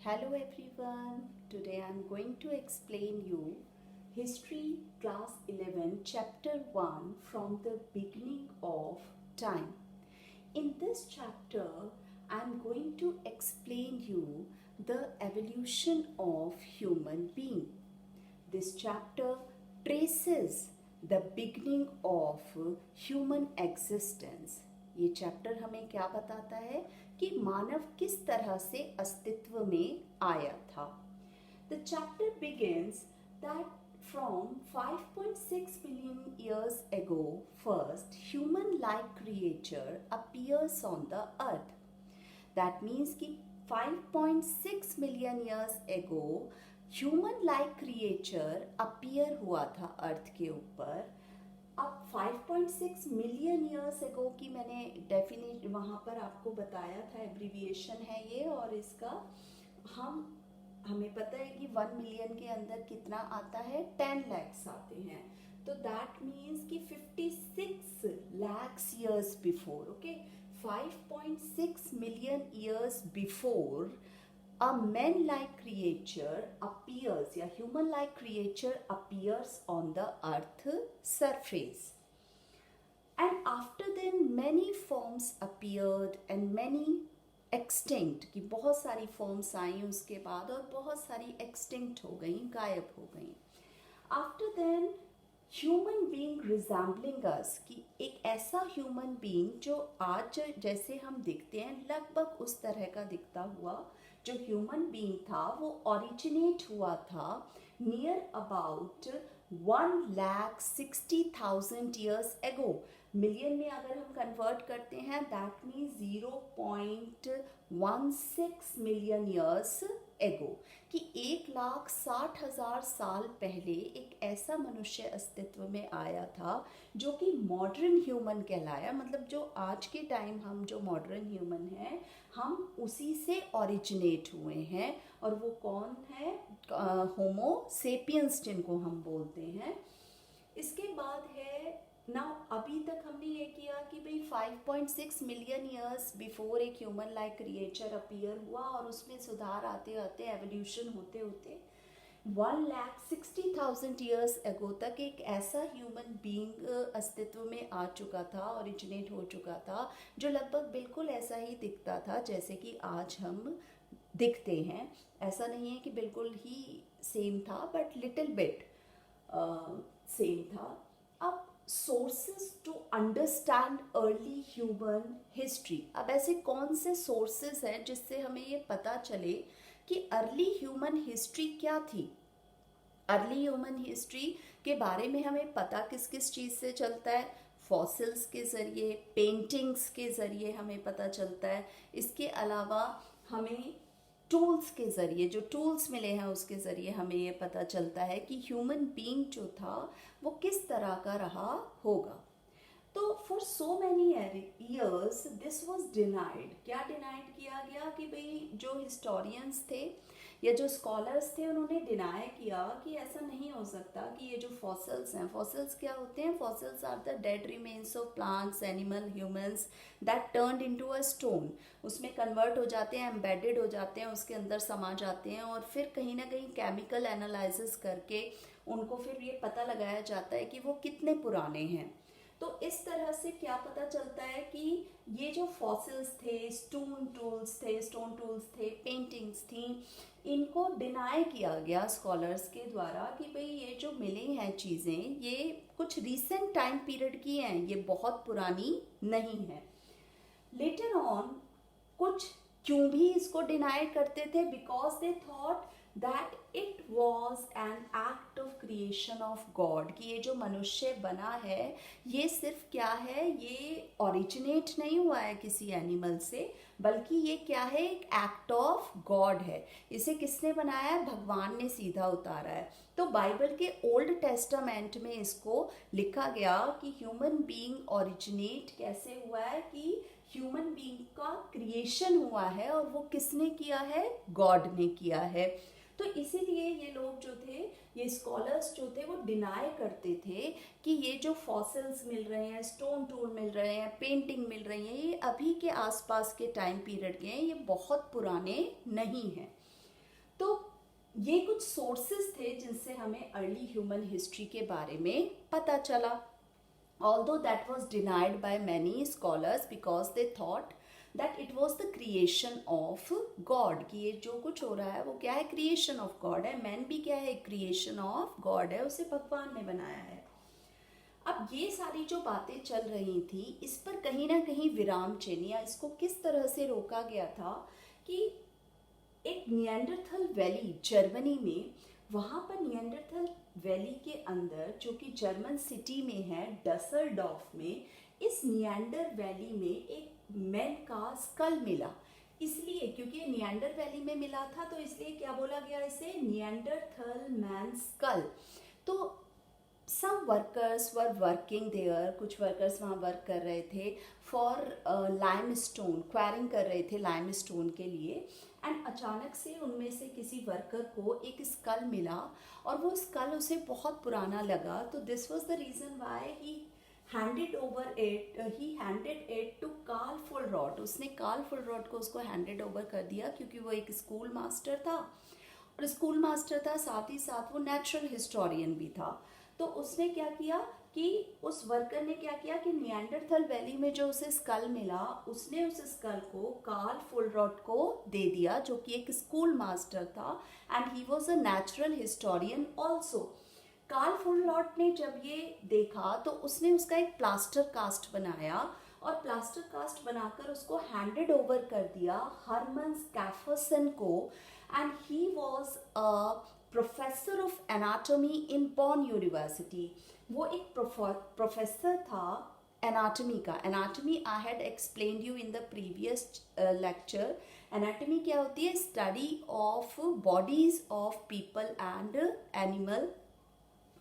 Hello everyone. Today I am going to explain you History Class 11 Chapter 1 from the beginning of time. In this chapter I am going to explain you the evolution of human being. This chapter traces the beginning of human existence. ये chapter हमें क्या बताता है कि मानव किस तरह से अस्तित्व में आया था. The chapter begins that from 5.6 billion years ago, first human-like creature appears on the earth. That means कि 5.6 million years ago human-like creature appear हुआ था अर्थ के ऊपर. अब 5.6 मिलियन ईयर्स एगो की मैंने डेफिनेट वहाँ पर आपको बताया था, एब्रीविएशन है ये, और इसका हमें पता है कि 1 मिलियन के अंदर कितना आता है, 10 lakhs आते हैं. तो दैट मीन्स कि 56 lakhs years before, okay, 5.6 million years before a man-like creature appears, या human-like creature appears on the earth surface. And after then many forms appeared and many extinct, कि बहुत सारी forms आई उसके बाद और बहुत सारी extinct हो गई, गायब हो गई. After then human being resembling us, कि एक ऐसा ह्यूमन बीइंग जो आज जैसे हम दिखते हैं लगभग उस तरह का दिखता हुआ जो ह्यूमन बीइंग था वो ओरिजिनेट हुआ था near about 1,60,000 years ago. Million में अगर हम कन्वर्ट करते हैं दैट मीन्स 0.16 मिलियन ईयर्स एगो, कि 1,60,000 साल पहले एक ऐसा मनुष्य अस्तित्व में आया था जो कि मॉडर्न ह्यूमन कहलाया. मतलब जो आज के टाइम हम जो मॉडर्न ह्यूमन हैं हम उसी से ओरिजिनेट हुए हैं. और वो कौन है? होमो सेपियंस जिनको हम बोलते हैं. इसके बाद है ना, अभी तक हमने ये किया कि भाई 5.6 मिलियन ईयर्स बिफोर एक ह्यूमन लाइक क्रिएचर अपीयर हुआ और उसमें सुधार आते आते एवोल्यूशन होते होते 1,60,000 ईयर्स एगो तक एक ऐसा ह्यूमन बीइंग अस्तित्व में आ चुका था, ओरिजिनेट हो चुका था, जो लगभग बिल्कुल ऐसा ही दिखता था जैसे कि आज हम दिखते हैं. ऐसा नहीं है कि बिल्कुल ही सेम था, बट लिटिल बिट सेम था. अब sources to understand early human history. अब ऐसे कौन से सोर्सेस हैं जिससे हमें ये पता चले कि अर्ली ह्यूमन हिस्ट्री क्या थी. अर्ली ह्यूमन हिस्ट्री के बारे में हमें पता किस किस चीज़ से चलता है? फॉसिल्स के ज़रिए, पेंटिंग्स के ज़रिए हमें पता चलता है. इसके अलावा हमें टूल्स के ज़रिए, जो टूल्स मिले हैं उसके ज़रिए हमें ये पता चलता है कि ह्यूमन बीइंग जो था वो किस तरह का रहा होगा. तो for so many years this was denied. क्या डिनाइड किया गया कि भाई जो हिस्टोरियंस थे या जो स्कॉलर्स थे उन्होंने डिनाई किया कि ऐसा नहीं हो सकता कि ये जो फॉसिल्स हैं, फॉसिल्स क्या होते हैं? Fossils are the dead remains of plants, animal, humans that turned into a stone. उसमें कन्वर्ट हो जाते हैं, एम्बेडेड हो जाते हैं, उसके अंदर समा जाते हैं और फिर कहीं ना कहीं केमिकल एनालिसिस करके उनको फिर ये पता लगाया जाता है कि वो कितने पुराने हैं. तो इस तरह से क्या पता चलता है कि ये जो फॉसिल्स थे, स्टोन टूल्स थे, पेंटिंग्स थी, इनको डिनाई किया गया स्कॉलर्स के द्वारा कि भाई ये जो मिली हैं चीज़ें ये कुछ रीसेंट टाइम पीरियड की हैं, ये बहुत पुरानी नहीं है. लेटर ऑन कुछ क्यों भी इसको डिनाई करते थे? Because they thought that it was an act of creation of God, कि ये जो मनुष्य बना है ये सिर्फ क्या है, ये ओरिजिनेट नहीं हुआ है किसी एनिमल से, बल्कि ये क्या है, एक एक्ट ऑफ गॉड है. इसे किसने बनाया है? भगवान ने सीधा उतारा है. तो बाइबल के ओल्ड टेस्टामेंट में इसको लिखा गया कि ह्यूमन बीइंग ओरिजिनेट कैसे हुआ है, कि ह्यूमन बीइंग का क्रिएशन हुआ है और वो किसने किया है? गॉड ने किया है. तो इसीलिए ये लोग जो थे, ये स्कॉलर्स जो थे, वो डिनाई करते थे कि ये जो फॉसिल्स मिल रहे हैं, स्टोन टूल मिल रहे हैं, पेंटिंग मिल रही हैं, ये अभी के आसपास के टाइम पीरियड के हैं, ये बहुत पुराने नहीं हैं. ये कुछ सोर्सेस थे जिनसे हमें अर्ली ह्यूमन हिस्ट्री के बारे में पता चला। Although that was denied by many scholars because they thought that it was the creation of God, कि ये जो कुछ हो रहा है वो क्या है, क्रिएशन ऑफ गॉड है। मैन भी क्या है, क्रिएशन ऑफ गॉड है, उसे भगवान ने बनाया है। अब ये सारी जो बातें चल रही थी, इस पर कहीं ना कहीं विराम चिन्ह या इसको किस तरह से रोका गया था कि एक निएंडरथल वैली जर्मनी में, वहाँ पर निएंडरथल वैली के अंदर जो कि जर्मन सिटी में है, डसलडॉर्फ में, इस निएंडर वैली में एक मैन का स्कल मिला। इसलिए क्योंकि निएंडर वैली में मिला था तो इसलिए क्या बोला गया इसे, निएंडरथल मैन स्कल। तो some workers were working there, कुछ वर्कर्स वहाँ वर्क कर रहे थे फॉर लाइम स्टोन, क्वायरिंग कर रहे थे लाइम स्टोन के लिए। एंड अचानक से उनमें से किसी वर्कर को एक स्कल मिला और वो स्कल उसे बहुत पुराना लगा। तो this was the reason why he handed it to Carl Fuhlrott. उसने कार्ल फुलरॉट को उसको हैंडेड ओवर कर दिया क्योंकि वो एक स्कूल मास्टर था, और स्कूल मास्टर था साथ ही साथ वो नेचुरल हिस्टोरियन भी था। तो उसने क्या किया कि उस वर्कर ने क्या किया कि निएंडरथल वैली में जो उसे स्कल मिला, उसने उस स्कल को कार्ल फुलरॉट को दे दिया, जो कि एक स्कूल मास्टर था and he was a natural historian also. Carl Fuhlrott ने जब ये देखा तो उसने उसका एक प्लास्टर कास्ट बनाया और प्लास्टर कास्ट बनाकर उसको हैंडेड ओवर कर दिया हरमन स्कैफरसन को। And he was a professor of anatomy in Bonn university. वो एक प्रोफेसर था एनाटॉमी का। Anatomy I had explained you in the previous lecture. Anatomy क्या होती है, study of bodies of people and animal,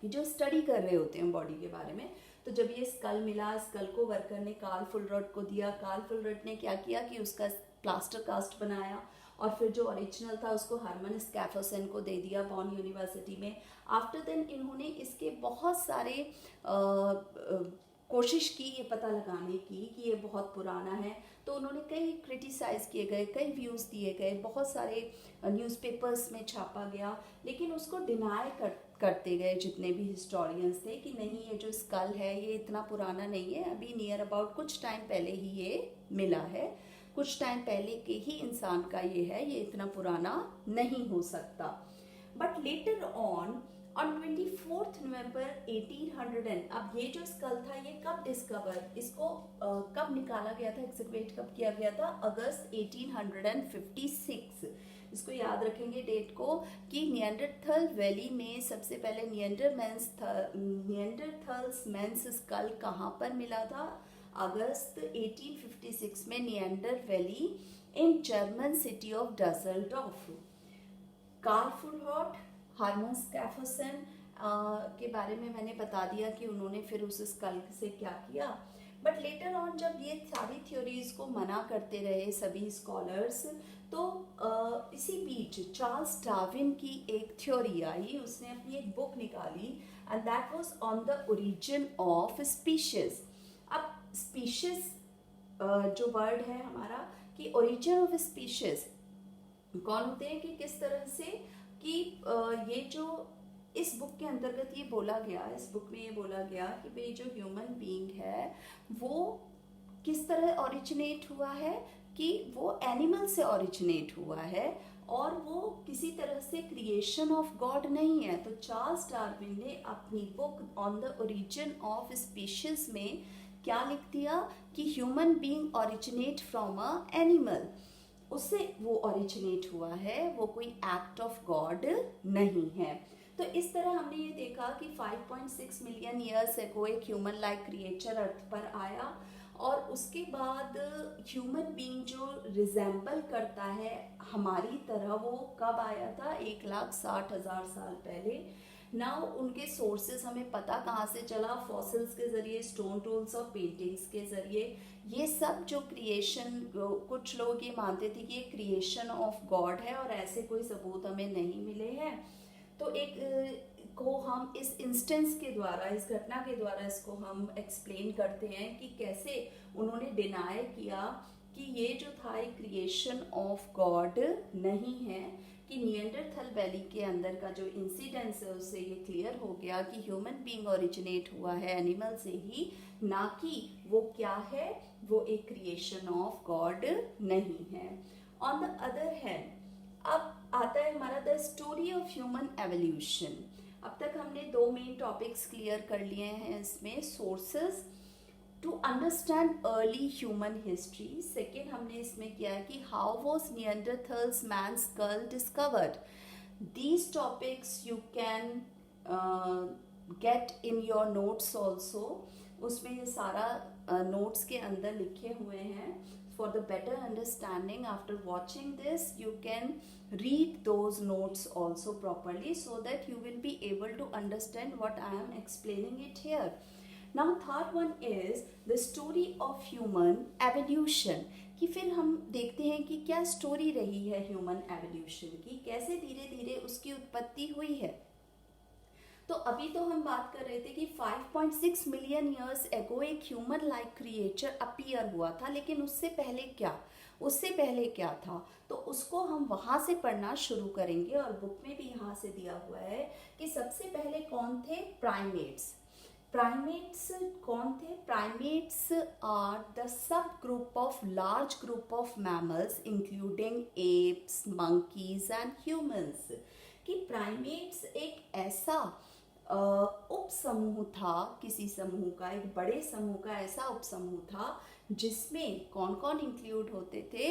जो study कर रहे होते हैं बॉडी के बारे में। तो जब ये स्कल मिला, स्कल को वर्कर ने कार्ल फुलरॉट को दिया। कार्ल फुलरॉट ने क्या किया कि उसका प्लास्टर कास्ट बनाया और फिर जो ओरिजिनल था उसको हरमन स्कैफरसन को दे दिया बॉन यूनिवर्सिटी में। आफ्टर देन इन्होंने इसके बहुत सारे कोशिश की ये पता लगाने की कि ये बहुत पुराना है। तो उन्होंने कई क्रिटिसाइज़ किए गए, कई व्यूज़ दिए गए, बहुत सारे न्यूज़पेपर्स में छापा गया, लेकिन उसको डिनाई करते गए जितने भी हिस्टोरियंस थे कि नहीं, ये जो स्कल है ये इतना पुराना नहीं है, अभी नियर अबाउट कुछ टाइम पहले ही ये मिला है, कुछ टाइम पहले के ही इंसान का ये है, ये इतना पुराना नहीं हो सकता। बट लेटर ऑन 24 नवंबर 1800, अब ये जो स्कल था ये कब डिस्कवर, इसको कब निकाला गया था, एक्सकवेट कब किया गया था, अगस्त 1856। इसको याद रखेंगे डेट को कि निएंडरथल वैली में सबसे पहले निएंडरथल्स मेंस स्कल कहाँ पर मिला था, अगस्त 1856 में Neander valley in German city of Dusseldorf. Carl Fuhlrott, Hermann Schaaffhausen के बारे में मैंने बता दिया कि उन्होंने फिर उस स्कल से क्या किया। बट लेटर ऑन जब ये सारी थ्योरीज को मना करते रहे सभी स्कॉलर्स, तो इसी बीच चार्ल्स डार्विन की एक थ्योरी आई, उसने अपनी एक बुक निकाली and that was on the origin of species. अब स्पीशीज जो वर्ड है हमारा कि ओरिजिन ऑफ स्पीशीज कौन होते हैं, कि किस तरह से कि ये जो इस बुक के अंतर्गत ये बोला गया, इस बुक में ये बोला गया कि भाई जो ह्यूमन बीइंग है वो किस तरह ओरिजिनेट हुआ है, कि वो एनिमल से ओरिजिनेट हुआ है और वो किसी तरह से क्रिएशन ऑफ गॉड नहीं है। तो चार्ल्स डार्विन ने अपनी book on the origin of species में क्या लिख दिया कि human being originate from a animal, उससे वो ओरिजिनेट हुआ है, वो कोई एक्ट ऑफ गॉड नहीं है। तो इस तरह हमने ये देखा कि 5.6 मिलियन ईयर्स एगो एक ह्यूमन लाइक क्रिएचर अर्थ पर आया और उसके बाद ह्यूमन बीइंग जो रिजेंबल करता है हमारी तरह, वो कब आया था, 1,60,000 साल पहले। नाउ उनके सोर्सेस हमें पता कहाँ से चला, फॉसिल्स के ज़रिए, स्टोन टूल्स और पेंटिंग्स के ज़रिए। ये सब जो क्रिएशन, कुछ लोग ये मानते थे कि ये क्रिएशन ऑफ गॉड है और ऐसे कोई सबूत हमें नहीं मिले हैं। तो एक को हम इस इंस्टेंस के द्वारा, इस घटना के द्वारा इसको हम एक्सप्लेन करते हैं कि कैसे उन्होंने डिनाई किया कि ये जो था एक क्रिएशन ऑफ गॉड नहीं है, कि निएंडरथल वैली के अंदर का जो इंसिडेंस है उससे ये क्लियर हो गया कि ह्यूमन बीइंग ओरिजिनेट हुआ है एनिमल से ही, ना कि वो क्या है, वो एक क्रिएशन ऑफ गॉड नहीं है। ऑन द अदर हैंड अब आता है हमारा the story of human evolution. अब तक हमने दो मेन टॉपिक्स क्लियर कर लिए हैं इसमें, sources to understand early human history. Second हमने इसमें किया है कि how was Neanderthals man skull discovered. These topics you can get in your notes also, उसमें ये सारा नोट्स के अंदर लिखे हुए हैं। For the better understanding, after watching this, you can read those notes also properly so that you will be able to understand what I am explaining it here. Now, third one is the story of human evolution. कि फिर हम देखते हैं कि क्या story रही है human evolution की, कैसे धीरे धीरे उसकी उत्पत्ति हुई है। तो अभी तो हम बात कर रहे थे कि 5.6 मिलियन ईयर्स एगो एक ह्यूमन लाइक क्रिएचर अपीयर हुआ था, लेकिन उससे पहले क्या था, तो उसको हम वहाँ से पढ़ना शुरू करेंगे। और बुक में भी यहाँ से दिया हुआ है कि सबसे पहले कौन थे, प्राइमेट्स। प्राइमेट्स कौन थे, primates are the sub group of large group of mammals including apes, monkeys and humans. कि प्राइमेट्स एक ऐसा उप समूह था, किसी समूह का, एक बड़े समूह का ऐसा उप समूह था जिसमें कौन कौन इंक्लूड होते थे,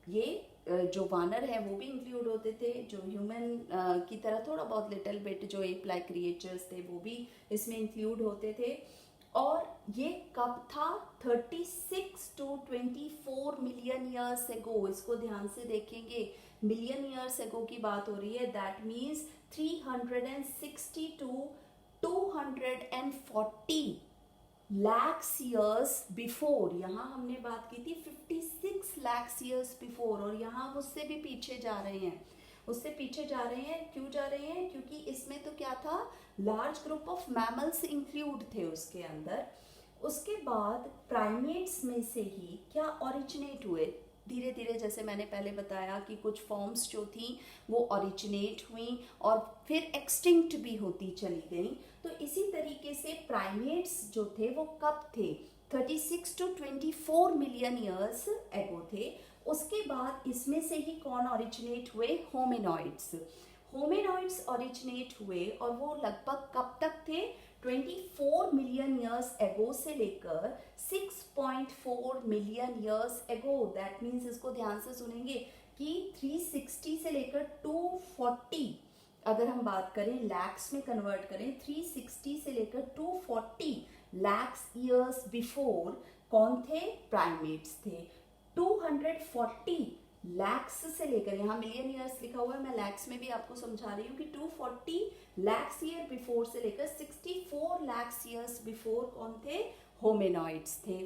ये जो वानर है वो भी इंक्लूड होते थे, जो ह्यूमन की तरह थोड़ा बहुत लिटिल बिट जो एप लाइक क्रिएचर्स थे वो भी इसमें इंक्लूड होते थे। और ये कब था, 36 to 24 मिलियन ईयर्स एगो। इसको ध्यान से देखेंगे, मिलियन ईयर्स एगो की बात हो रही है, that means 360 to 240 lakhs years before। यहाँ हमने बात की थी 56 lakhs years before, और यहाँ उससे भी पीछे जा रहे हैं, क्यों जा रहे हैं, क्योंकि इसमें तो क्या था, large group of mammals include थे उसके अंदर। उसके बाद प्राइमेट्स में से ही क्या ओरिजिनेट हुए धीरे धीरे, जैसे मैंने पहले बताया कि कुछ फॉर्म्स जो थी वो ओरिजिनेट हुई और फिर एक्सटिंक्ट भी होती चली गई। तो इसी तरीके से प्राइमेट्स जो थे वो कब थे, 36 to 24 मिलियन ईयर्स एगो थे। उसके बाद इसमें से ही कौन ओरिजिनेट हुए, होमिनॉइड्स। होमिनॉइड्स ओरिजिनेट हुए और वो लगभग कब तक थे, 24 मिलियन ईयर्स एगो से लेकर 6.4 million years ago. That means इसको ध्यान से सुनेंगे कि 360 से लेकर 240, अगर हम बात करें लैक्स में कन्वर्ट करें, 360 से लेकर 240 लैक्स ईयर्स बिफोर कौन थे, प्राइमेट्स थे। 240 लैक्स से लेकर, यहाँ मिलियन ईयर्स लिखा हुआ है, मैं लैक्स में भी आपको समझा रही हूँ कि 240 लैक्स ईयर बिफोर से लेकर 64 लैक्स ईयर्स बिफोर कौन थे, होमिनॉइड्स थे।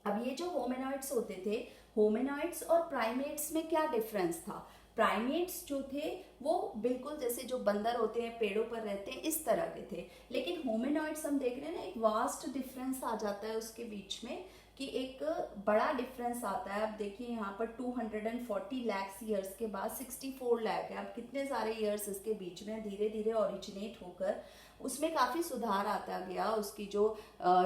अब ये जो होमिनॉइड्स होते थे, होमिनॉइड्स और प्राइमेट्स में क्या डिफरेंस था, प्राइमेट्स जो थे वो बिल्कुल जैसे जो बंदर होते हैं पेड़ों पर रहते हैं इस तरह के थे, लेकिन होमिनॉइड्स हम देख रहे हैं ना, एक वास्ट डिफरेंस आ जाता है उसके बीच में, कि एक बड़ा डिफरेंस आता है। अब देखिए यहाँ पर 240 लैक्स ईयर्स के बाद 64 लाख है, अब कितने सारे ईयर्स इसके बीच में धीरे धीरे ओरिजिनेट होकर उसमें काफ़ी सुधार आता गया, उसकी जो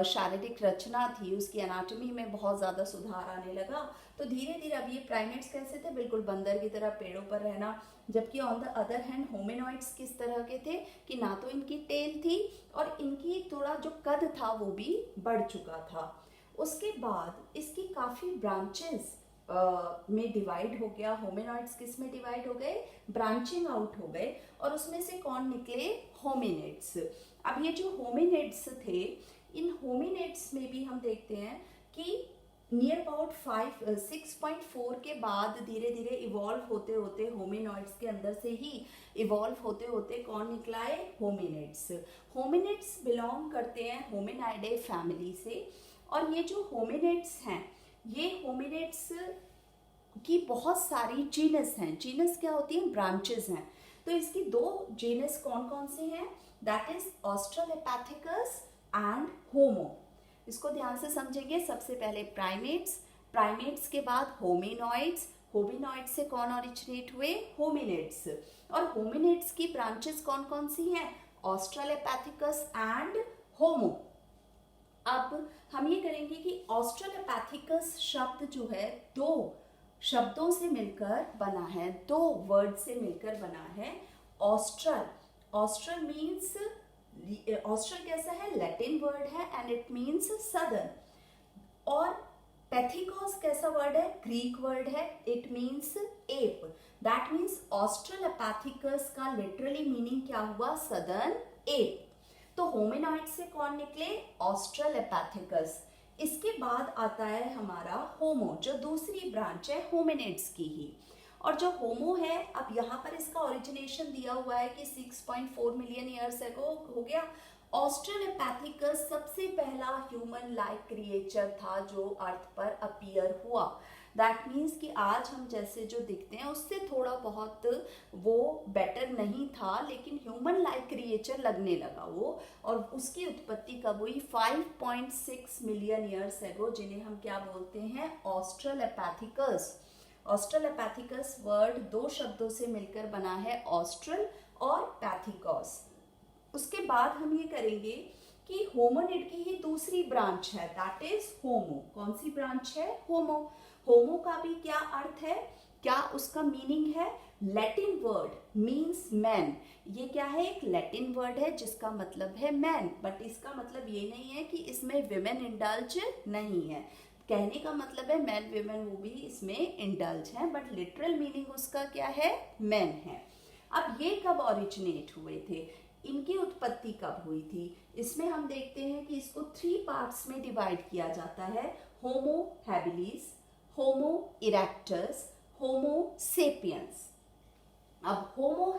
शारीरिक रचना थी, उसकी एनाटॉमी में बहुत ज़्यादा सुधार आने लगा। तो धीरे धीरे अब ये प्राइमेट्स कैसे थे, बिल्कुल बंदर की तरह पेड़ों पर रहना, जबकि ऑन द अदर हैंड होमिनॉइड्स किस तरह के थे कि ना तो इनकी टेल थी और इनकी थोड़ा जो कद था वो भी बढ़ चुका था। उसके बाद इसकी काफ़ी ब्रांचेस में डिवाइड हो गया, होमिनॉइड्स किस में डिवाइड हो गए, ब्रांचिंग आउट हो गए, और उसमें से कौन निकले, होमिनिड्स। अब ये जो होमिनिड्स थे, इन होमिनिड्स में भी हम देखते हैं कि नियर अबाउट 6.4 के बाद धीरे धीरे इवॉल्व होते होते होमिनॉइड्स के अंदर से ही इवॉल्व होते होते कौन निकला है, होमिनिड्स। होमिनिड्स बिलोंग करते हैं होमिनाइडे फैमिली से, और ये जो होमिनिड्स हैं, ये होमिनिड्स की बहुत सारी जीनस हैं। जीनस क्या होती है, ब्रांचेस हैं। तो इसकी दो जीनस कौन कौन से हैं, दैट इज ऑस्ट्रेलोपैथिकस एंड होमो। इसको ध्यान से समझेंगे, सबसे पहले प्राइमेट्स, प्राइमेट्स के बाद होमिनॉइड्स, होमिनॉइड से कौन ओरिजिनेट हुए? होमिनिड्स। और होमिनिड्स की ब्रांचेस कौन कौन सी हैं? ऑस्ट्रलोपैथिकस एंड होमो। अब हम ये करेंगे कि ऑस्ट्रलोपैथिकस शब्द जो है दो शब्दों से मिलकर बना है, दो वर्ड से मिलकर बना है। ऑस्ट्रल, ऑस्ट्रल मीन्स, ऑस्ट्रल कैसा है? लैटिन वर्ड है एंड इट मीन्स सदर्न। और पैथिकॉस कैसा वर्ड है? ग्रीक वर्ड है, it means ape. That means Australopithecus का लिटरली मीनिंग क्या हुआ? Southern ape. तो होमिनॉइड से कौन निकले? ऑस्ट्रलोपैथिकस। इसके बाद आता है हमारा होमो, जो दूसरी ब्रांच है होमिनिड्स की ही। और जो होमो है, अब यहाँ पर इसका ओरिजिनेशन दिया हुआ है कि 6.4 मिलियन ईयर्स एगो हो गया। ऑस्ट्रलोपैथिकस सबसे पहला ह्यूमन लाइक क्रिएचर था जो अर्थ पर अपीयर हुआ। दैट मीन्स कि आज हम जैसे जो दिखते हैं उससे थोड़ा बहुत वो बेटर नहीं था, लेकिन ह्यूमन लाइक क्रिएचर लगने लगा वो। और उसकी उत्पत्ति कब हुई? 5.6 मिलियन ईयर्स एगो, जिन्हें हम क्या बोलते हैं? ऑस्ट्रलोपैथिकस। ऑस्ट्रलोपैथिकस वर्ड दो शब्दों से मिलकर बना है, ऑस्ट्रल और पैथिकॉस। उसके बाद हम ये करेंगे कि होमोनिड की ही दूसरी ब्रांच है, दैट इज होमो। कौन सी ब्रांच है? होमो। होमो का भी क्या अर्थ है, क्या उसका मीनिंग है? Latin word means man. ये क्या है? एक लैटिन वर्ड है जिसका मतलब है मैन, बट इसका मतलब ये नहीं है कि इसमें विमेन इंडल्ज नहीं है। कहने का मतलब है मैन विमेन वो भी इसमें इंडल्ज हैं, बट लिटरल मीनिंग उसका क्या है? मैन है। अब ये कब ओरिजिनेट हुए थे? इनकी उत्पत्ति कब हुई थी? इसमें हम देखते हैं कि इसको 3 पार्ट्स में डिवाइड किया जाता है, होमो हैबिलिस, होमो इरेक्टस, होमो सेपियंस। अब होमो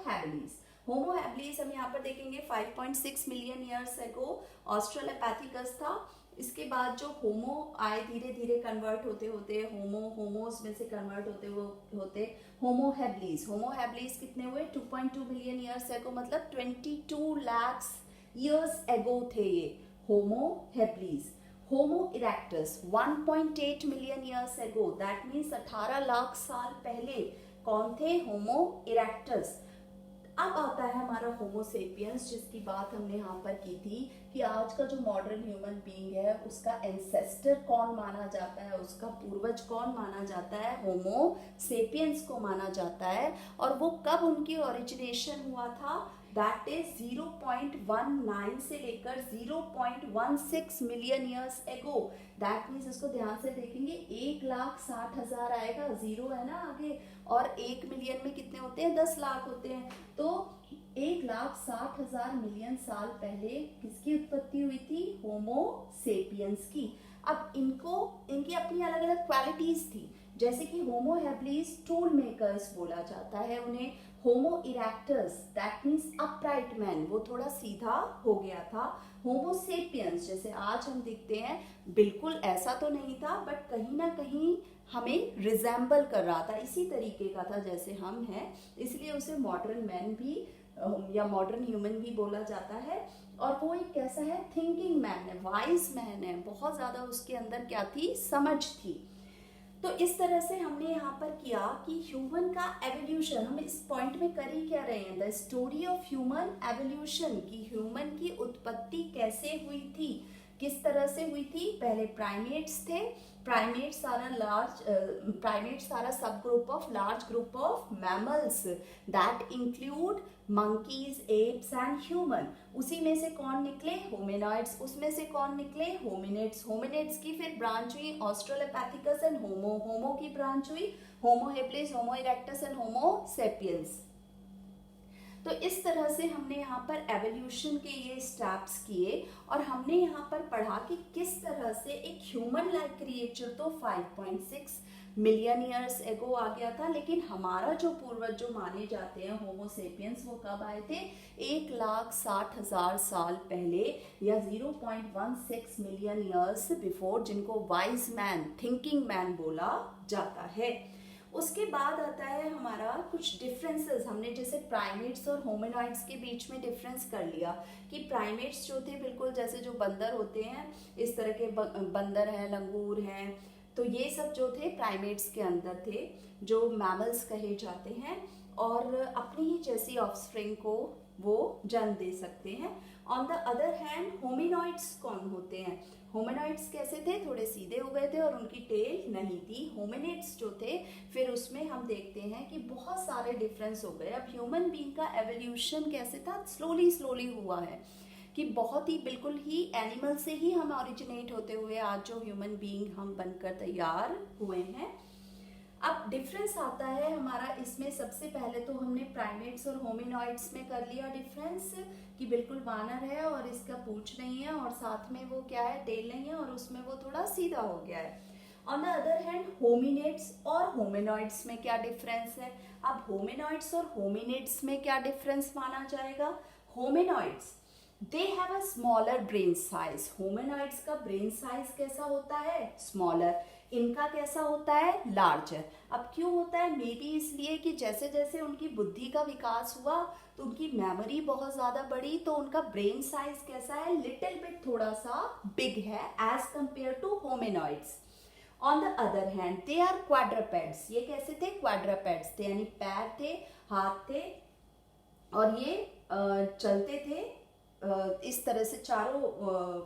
हैबिलिस हम यहाँ पर देखेंगे 5.6 मिलियन ईयर्स एगो ऑस्ट्रलोपैथिकस था। इसके बाद जो होमो आए, धीरे धीरे कन्वर्ट होते होते होमोज में से कन्वर्ट होते होमो हैबिलिस कितने हुए? 2.2 मिलियन ईयर्स एगो, मतलब 22 लाख ईयर्स एगो थे ये Homo habilis. Homo erectus 1.8 million years ago, that means 18 lakh साल पहले कौन थे? Homo erectus. अब आता है हमारा होमो सेपियंस, जिसकी बात हमने यहाँ पर की थी कि आज का जो मॉडर्न ह्यूमन बीइंग है उसका एंसेस्टर कौन माना जाता है, उसका पूर्वज कौन माना जाता है? होमो सेपियंस को माना जाता है। और वो कब उनकी ओरिजिनेशन हुआ था? दैट इज 0.19 से लेकर 0.16 million years ago. That means इसको ध्यान से देखेंगे, 1,60,000 आएगा, जीरो है ना आगे, और 1 मिलियन में कितने होते हैं? 10 लाख होते हैं। तो 1,60,000 मिलियन साल पहले किसकी उत्पत्ति हुई थी? होमो सेपियंस की। अब इनकी अपनी अलग अलग क्वालिटीज थी, जैसे कि होमो हैबिलिस टूल मेकर्स बोला जाता है उन्हें। Homo erectus that means upright man, वो थोड़ा सीधा हो गया था। होमो सेपियंस जैसे आज हम दिखते हैं, बिल्कुल ऐसा तो नहीं था, बट कहीं ना कहीं हमें रिजेंबल कर रहा था, इसी तरीके का था जैसे हम हैं, इसलिए उसे मॉडर्न मैन भी या मॉडर्न ह्यूमन भी बोला जाता है। और वो एक कैसा है? थिंकिंग मैन है, वाइज मैन है, बहुत ज़्यादा उसके अंदर क्या थी? समझ थी। तो इस तरह से हमने यहाँ पर किया कि ह्यूमन का एवोल्यूशन, हम इस पॉइंट में कर ही क्या रहे हैं? The story of human evolution, की ह्यूमन की उत्पत्ति कैसे हुई थी, किस तरह से हुई थी। पहले प्राइमेट्स थे, प्राइमेट सारा सब group of large group of mammals that include monkeys, apps and human. उसी में से कौन निकले? होमिनॉइड्स। उसमें से कौन निकले? होमिनिड्स। होमिनिड्स की फिर ब्रांच हुई ऑस्ट्रलोपैथिकस एंड होमो। होमो की ब्रांच हुई Homo habilis, Homo erectus and Homo sapiens. तो इस तरह से हमने यहाँ पर एवोल्यूशन के ये स्टेप्स किए, और हमने यहाँ पर पढ़ा कि किस तरह से एक ह्यूमन लाइक क्रिएचर तो 5.6 मिलियन ईयर्स एगो आ गया था, लेकिन हमारा जो पूर्वज जो माने जाते हैं होमो सेपियंस, वो कब आए थे? 1,60,000 साल पहले, या 0.16 मिलियन ईयर्स बिफोर, जिनको वाइज मैन, थिंकिंग मैन बोला जाता है। उसके बाद आता है हमारा कुछ डिफरेंसेस। हमने जैसे प्राइमेट्स और होमिनॉइड्स के बीच में डिफरेंस कर लिया कि प्राइमेट्स जो थे बिल्कुल जैसे जो बंदर होते हैं, इस तरह के बंदर हैं, लंगूर हैं, तो ये सब जो थे प्राइमेट्स के अंदर थे, जो मैमल्स कहे जाते हैं, और अपनी ही जैसी ऑफस्प्रिंग को वो जन्म दे सकते हैं। ऑन द अदर हैंड होमिनॉइड्स कौन होते हैं? होमिनॉइड्स कैसे थे? थोड़े सीधे हो गए थे और उनकी टेल नहीं थी। होमिनिड्स जो थे, फिर उसमें हम देखते हैं कि बहुत सारे डिफरेंस हो गए। अब ह्यूमन बीइंग का एवोल्यूशन कैसे था? स्लोली स्लोली हुआ है, कि बहुत ही बिल्कुल ही एनिमल से ही हम ओरिजिनेट होते हुए आज जो ह्यूमन बीइंग हम बनकर तैयार हुए हैं। अब डिफरेंस आता है हमारा इसमें, सबसे पहले तो हमने प्राइमेट्स और होमिनॉइड्स में कर लिया डिफरेंस, कि बिल्कुल वानर है और इसका पूंछ नहीं है, और साथ में वो क्या है, टेल नहीं है, और उसमें वो थोड़ा सीधा हो गया है। On the other hand hominids और होमिनॉइड्स में क्या डिफरेंस है? अब होमिनॉइड्स और होमिनिड्स में क्या डिफरेंस माना जाएगा? Hominoids they have a smaller brain size. Hominoids का ब्रेन साइज कैसा होता है? स्मॉलर। इनका कैसा होता है? लार्जर। अब क्यों होता है? मे बी इसलिए कि जैसे जैसे उनकी बुद्धि का विकास हुआ तो उनकी मेमोरी बहुत ज़्यादा बढ़ी, तो उनका ब्रेन साइज कैसा है? लिटिल बिट थोड़ा सा बिग है as compare to hominoids. On the other hand they are quadrupeds. ये कैसे थे? क्वाड्रपेड्स थे, यानी पैर थे, हाथ थे, और ये चलते थे इस तरह से, चारों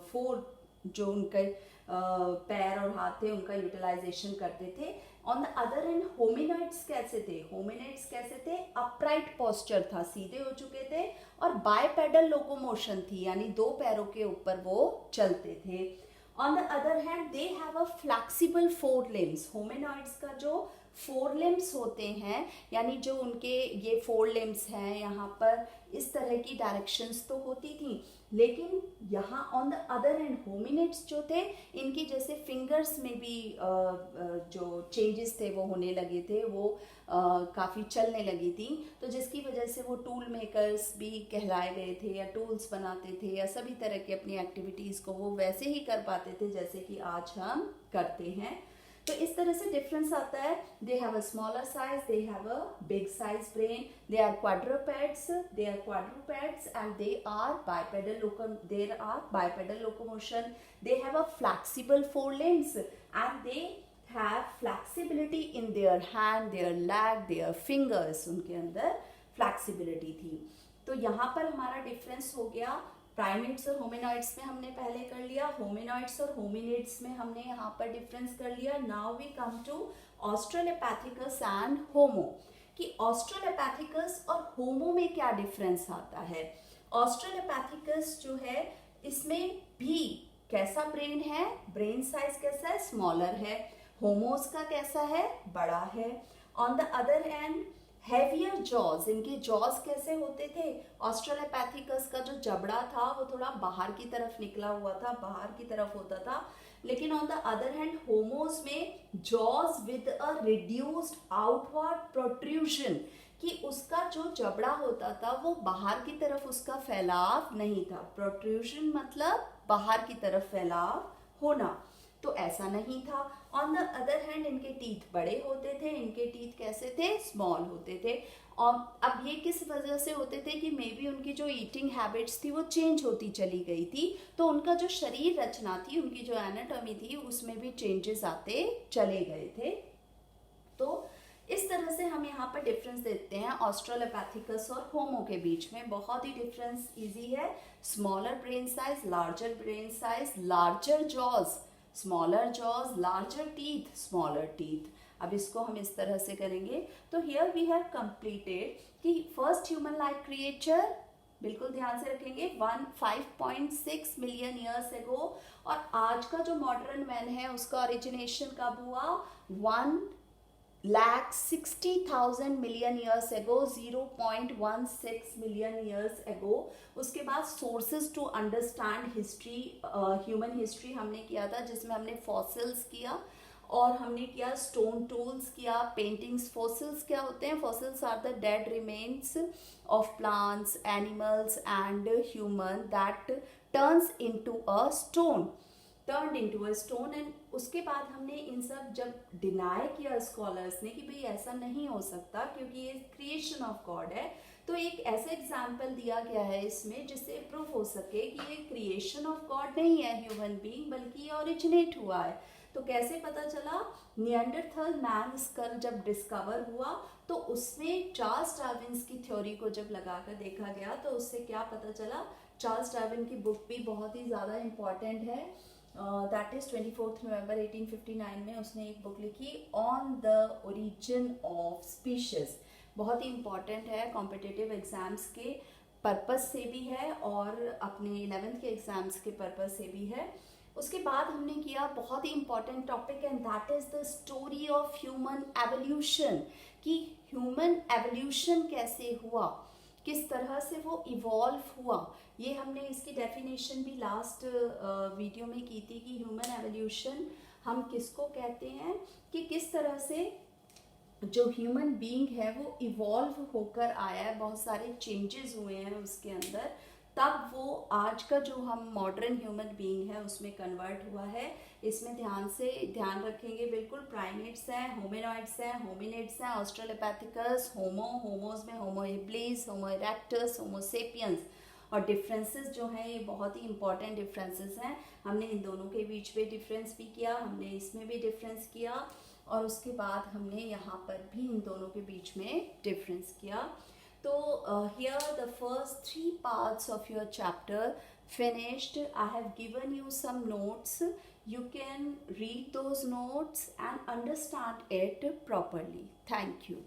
फोर जो उनके पैर और हाथ थे उनका यूटिलाइजेशन करते थे। ऑन द अदर हैंड होमिनॉइड्स कैसे थे? होमिनॉइड्स कैसे थे? अपराइट पोस्चर था, सीधे हो चुके थे, और बायपेडल लोकोमोशन थी, यानी दो पैरों के ऊपर वो चलते थे। On the other hand they have a flexible four limbs. Hominoids का जो फोर लिम्स होते हैं, यानी जो उनके ये फोर लिम्स हैं, यहाँ पर इस तरह की डायरेक्शंस तो होती थी, लेकिन यहाँ on the other hand hominids जो थे, इनकी जैसे फिंगर्स में भी जो चेंजेस थे वो होने लगे थे, वो काफ़ी चलने लगी थी, तो जिसकी वजह से वो टूल मेकर्स भी कहलाए गए थे, या टूल्स बनाते थे, या सभी तरह की अपनी एक्टिविटीज़ को वो वैसे ही कर पाते थे जैसे कि आज हम करते हैं। तो इस तरह से डिफरेंस आता है। They have a smaller size, they have a big size brain, they are quadrupeds, and they are bipedal locomotion, they have a flexible four limbs, and they have flexibility in their hand, their leg, their fingers, उनके अंदर flexibility थी। तो यहाँ पर हमारा difference हो गया। Primates और होमिनॉइड्स में हमने पहले कर लिया, होमिनॉइड्स और होमिनिड्स में हमने यहाँ पर डिफरेंस कर लिया। Now we come to Australopithecus and Homo, कि ऑस्ट्रेलोपैथिकस और होमो में क्या डिफरेंस आता है। ऑस्ट्रेलोपैथिकस जो है, इसमें भी कैसा ब्रेन है? ब्रेन साइज कैसा है? स्मॉलर है। होमोस का कैसा है? बड़ा है। On the other hand heavier jaws, इनके जॉज कैसे होते थे? ऑस्ट्रेलोपैथिकस का जो जबड़ा था वो थोड़ा बाहर की तरफ निकला हुआ था, बाहर की तरफ होता था, लेकिन on the other hand homos में jaws with a reduced outward protrusion, कि उसका जो जबड़ा होता था वो बाहर की तरफ उसका फैलाव नहीं था। प्रोट्रूजन मतलब बाहर की तरफ फैलाव होना, तो ऐसा नहीं था। ऑन द अदर हैंड इनके टीथ बड़े होते थे, इनके टीथ कैसे थे? स्मॉल होते थे। और अब ये किस वजह से होते थे? कि मे बी उनकी जो ईटिंग हैबिट्स थी वो चेंज होती चली गई थी, तो उनका जो शरीर रचना थी, उनकी जो एनाटॉमी थी, उसमें भी चेंजेस आते चले गए थे। तो इस तरह से हम यहाँ पर डिफरेंस देते हैं ऑस्ट्रेलोपैथिकस और होमो के बीच में। बहुत ही डिफरेंस इजी है। Smaller brain size, larger brain size, larger jaws, smaller jaws, larger teeth, smaller teeth. अब इसको हम इस तरह से करेंगे। तो हियर वी हैव कंप्लीटेड कि फर्स्ट ह्यूमन लाइक क्रिएचर, बिल्कुल ध्यान से रखेंगे, 5.6 मिलियन ईयर्स एगो, और आज का जो मॉडर्न मैन है उसका ओरिजिनेशन कब हुआ? 1,60,000 मिलियन ईयर्स एगो, 0.16 मिलियन ईयर्स एगो। उसके बाद sources to understand history, human history हमने किया था, जिसमें हमने फॉसिल्स किया और हमने किया स्टोन टूल्स किया, पेंटिंग्स। फॉसिल्स क्या होते हैं? Fossils are the dead remains of plants, animals and human that turns into a stone, and उसके बाद हमने इन सब जब डिनाई किया स्कॉलर्स ने कि भाई ऐसा नहीं हो सकता क्योंकि ये क्रिएशन ऑफ गॉड है, तो एक ऐसा एग्जाम्पल दिया गया है इसमें जिससे प्रूफ हो सके कि ये क्रिएशन ऑफ गॉड नहीं है ह्यूमन बीइंग, बल्कि ये ओरिजिनेट हुआ है। तो कैसे पता चला? निएंडरथल मैन स्कल जब डिस्कवर हुआ तो उसमें चार्ल्स डार्विन की थ्योरी को जब लगाकर देखा गया तो उससे क्या पता चला? चार्ल्स डार्विन की बुक भी बहुत ही ज़्यादा इम्पॉर्टेंट है, दैट इज़ 24 नवंबर 1859 में उसने एक बुक लिखी on the origin of species. बहुत ही इम्पॉर्टेंट है, कॉम्पिटिटिव एग्जाम्स के पर्पस से भी है और अपने 11th के एग्जाम्स के पर्पस से भी है। उसके बाद हमने किया बहुत ही important topic and that is the story of human evolution, कि ह्यूमन एवोल्यूशन कैसे हुआ, किस तरह से वो इवॉल्व हुआ। ये हमने इसकी डेफिनेशन भी लास्ट वीडियो में की थी कि ह्यूमन एवोल्यूशन हम किसको कहते हैं, कि किस तरह से जो ह्यूमन बीइंग है वो इवॉल्व होकर आया है, बहुत सारे चेंजेस हुए हैं उसके अंदर, तब वो आज का जो हम मॉडर्न ह्यूमन बीइंग है उसमें कन्वर्ट हुआ है। इसमें ध्यान रखेंगे बिल्कुल, प्राइमेट्स हैं, होमिनॉइड्स हैं, होमिनिड्स हैं, ऑस्ट्रेलोपैथिकस, होमोज में होमो हेबिलिस, होमो इरेक्टस, होमो सेपियंस। और डिफरेंसेस जो हैं ये बहुत ही इंपॉर्टेंट डिफरेंसेस हैं। हमने इन दोनों के बीच में डिफरेंस भी किया, हमने इसमें भी डिफरेंस किया और उसके बाद हमने यहाँ पर भी इन दोनों के बीच में डिफरेंस किया। तो here the first 3 parts of your chapter finished. I have given you some notes. You can read those notes and understand it properly. Thank you.